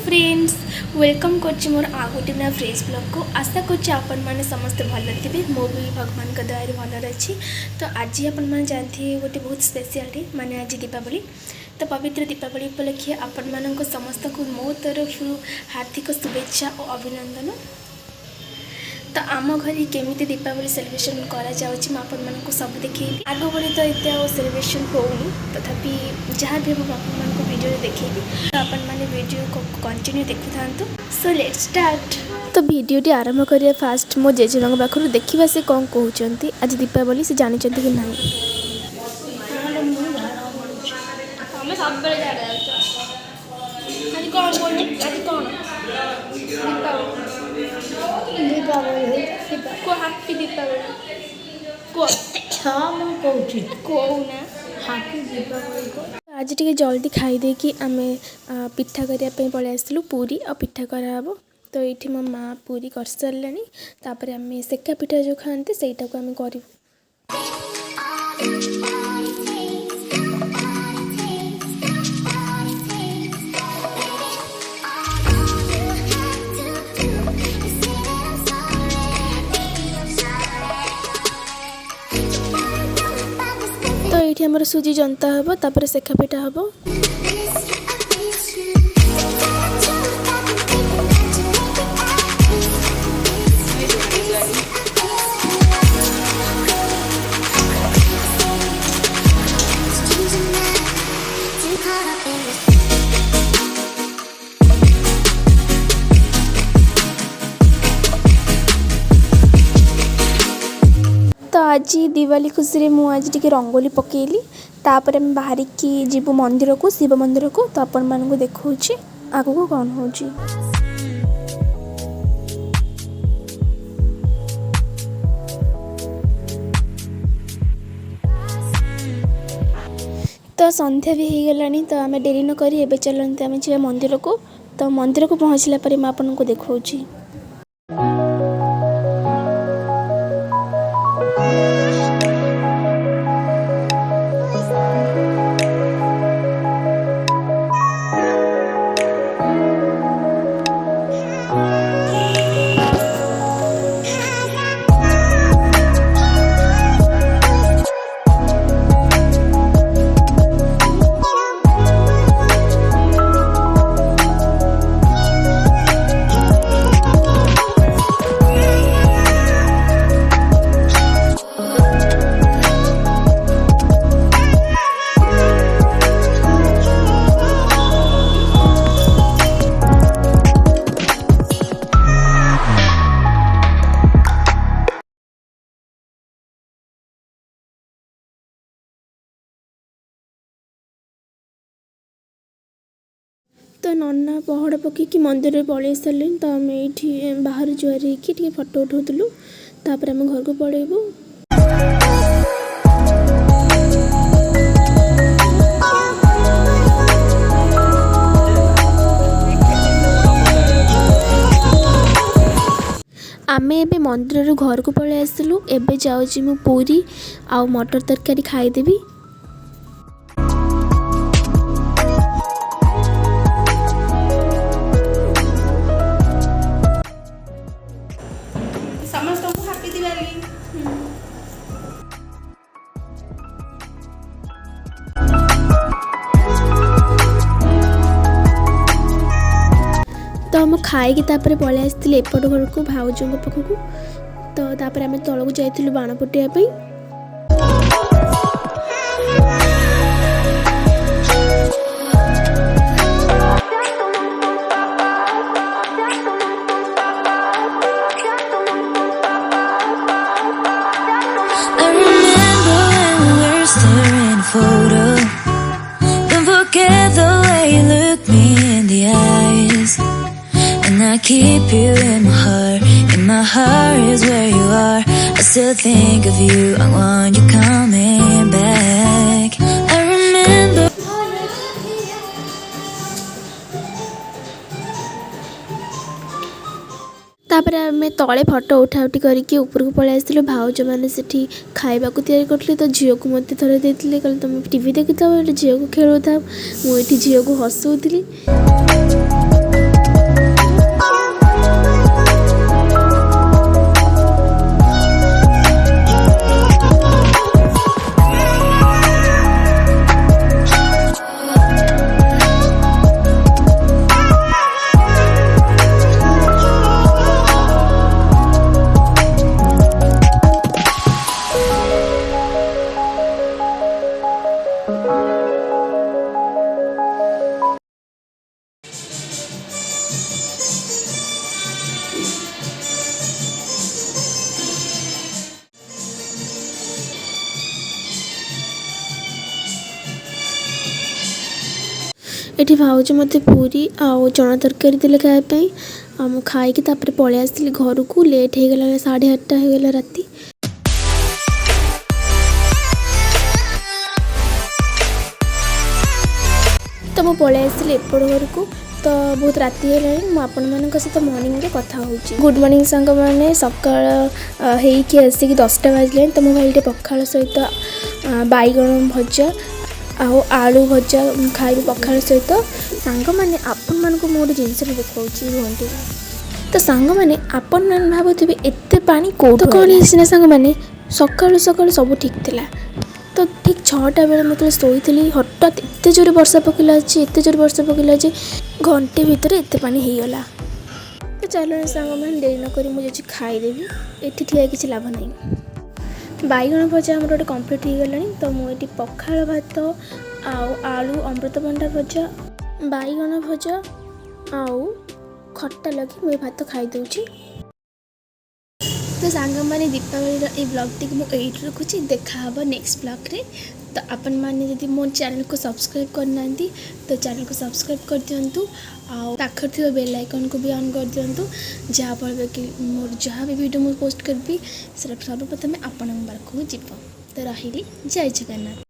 Friends welcome कर मोर आ गोटे ना फ्रेश ब्लॉग को आशा कर समस्त भल थे मो भी भगवान का दया भल अच्छी। तो आज आपण जानते गोटे बहुत स्पेशल डे माने आज दीपावली। तो पवित्र दीपावली उपलक्षे आपण समस्त को मो तरफ हार्दिक शुभेच्छा और अभिनंदन। तो आम घर केमी दीपावली सेलिब्रेशन करा सब देखे आग भली तो ये सेलिब्रेशन होनी तथापि जहाँ भी हम आपको वीडियो देखेबी तो आपण मैंने वीडियो को कंटिन्यू देखु था। So let's start. तो वीडियोटी आरंभ करिए फास्ट मो जेजे पाखर देखा से कौन कहते आज दीपावली से जानते कि ना। हैप्पी दीपावली आज टे जल्दी खाई दे कि आम पिठा करने पलि आसलु पूरी और पिठा कराब। तो ये मो माँ पूरी कर सारे तापर आम सेका पिठा जो खाते सहीटा को आम करूँ। तो ये आमर सुजी जंता हम तापर सेका पिठा हम। तो आज दिवाली खुशी रे मु आज टिके रंगोली पकेली तापर हम बाहर की जीवु मंदिर को शिव मंदिर को। तो आपण मानक देखौछि आगु को कौन होछि। तो संध्या भी हो गलानी तो आम डेरी न करी एबे चलते आम जी मंदिर को। तो मंदिर को पहुँचला पर मैं आपको देखौछि। तो नन्ना पहड़ पकईकि मंदिर पलि सारे। तो आम ये बाहर जुआर होके फोटो उठाऊलु तापर आम घर को पलैबू। आम एबे मंदिर घर को पलि आसलु। एबे जाऊँ मु पूरी आ मटर तरकारी खाईदेवी। तो हम खाई तापर पलि आसती एपट घर को भाउजों पाखक। तो तापर आम तलक जाइलु बाण फुटाइवाई। I keep you in my heart is where you are. I still think of you, I want you coming back. I remember. तापर आम तले फटो उठा उठी करके ऊपर को पलि आसलु। भाउज मैंने से खावा को तैयारी करते। तो झील को मत थोड़े देते कहले तुम टीवी देखुता झील को खेलुता मुझे झील को हसौली। एठी भाउज मते पूरी आउ चना तरकारी देले खाए मु खाई कि तापर पळे आसली घर को लेट हो गला 8:30 हो गला राती। तो मु पळे आसली एपड़ घर को तो बहुत राति है आपण मान सहित मॉर्निंग रे कथा होची। गुड मॉर्निंग संग माने सकाळ हेकी आसिक 10टा बाजले तो मो भाई पखाल सहित बैगण भजा आलू भजा खाइबे पखाल सहित सांग मैंने आपण मान को मोर जिनस देखा रुहतु। तो सांग मैंने आपण मान भावुवे एते पानी कोठ तो कौन है सांग मैंने सकाळु सकाळु सब ठीक थिला। तो ठीक 6टा बेले मतलब शोई हठात एत जोर वर्षा पकड़ा एत जोर वर्षा पकड़ा घंटे भितर एत पानी हो गला। तो चलो सांग मैंने डेरी न करी मुझे खाईदेवी एठी ठिया किसी लाभ नहीं। बैगण भजा आमर गोटे कम्प्लीट हो गला। तो मुझे पखाल भात आलू अमृतभंडा भजा बैगण भजा आउ खट्टा लगी मुझे भात खाईदे। तो सांग मैंने दीपावली ब्लॉग टी मुझे रखुची देखा नेक्स्ट ब्लॉग रे। तो आपण मैंने जब मो चैनल को सब्सक्राइब करना तो चैनल को सब्सक्राइब कर दिंतु आखर थी बेल आइकन को भी ऑन कर दिंतु जहाँफल कि मोर जहाँ भी वीडियो मुझे पोस्ट करी सर्वप्रथम आपण पाखक जीव। तो रही जय जगन्नाथ।